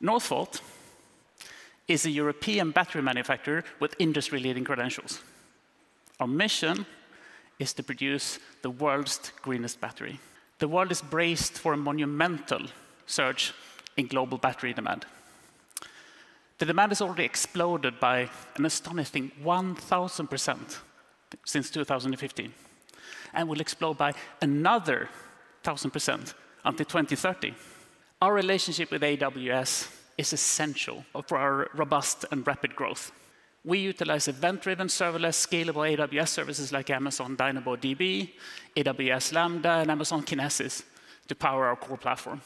Northvolt is a European battery manufacturer with industry-leading credentials. Our mission is to produce the world's greenest battery. The world is braced for a monumental surge in global battery demand. The demand has already exploded by an astonishing 1,000% since 2015, and will explode by another 1,000% until 2030. Our relationship with AWS is essential for our robust and rapid growth. We utilize event-driven, serverless, scalable AWS services like Amazon DynamoDB, AWS Lambda, and Amazon Kinesis to power our core platform.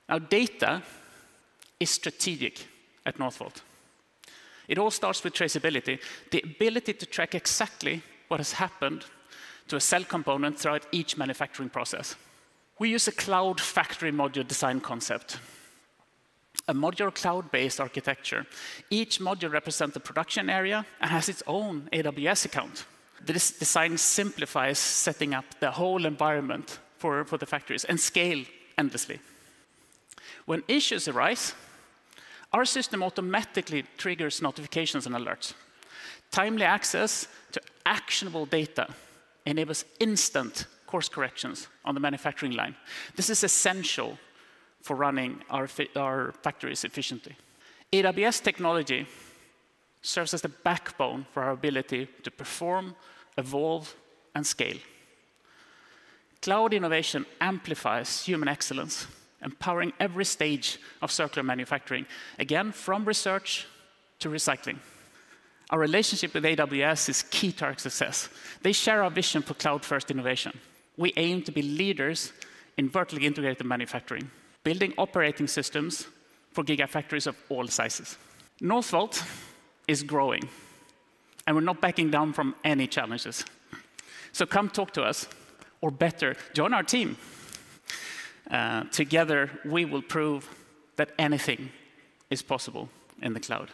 Now, data is strategic at Northvolt. It all starts with traceability, the ability to track exactly what has happened to a cell component throughout each manufacturing process. We use a cloud factory module design concept, a modular cloud-based architecture. Each module represents a production area and has its own AWS account. This design simplifies setting up the whole environment for the factories and scale endlessly. When issues arise, our system automatically triggers notifications and alerts. Timely access to actionable data enables instant course corrections on the manufacturing line. This is essential for running our factories efficiently. AWS technology serves as the backbone for our ability to perform, evolve, and scale. Cloud innovation amplifies human excellence, empowering every stage of circular manufacturing, again, from research to recycling. Our relationship with AWS is key to our success. They share our vision for cloud-first innovation. We aim to be leaders in vertically integrated manufacturing, building operating systems for gigafactories of all sizes. Northvolt is growing, and we're not backing down from any challenges. So come talk to us, or better, join our team. Together, we will prove that anything is possible in the cloud.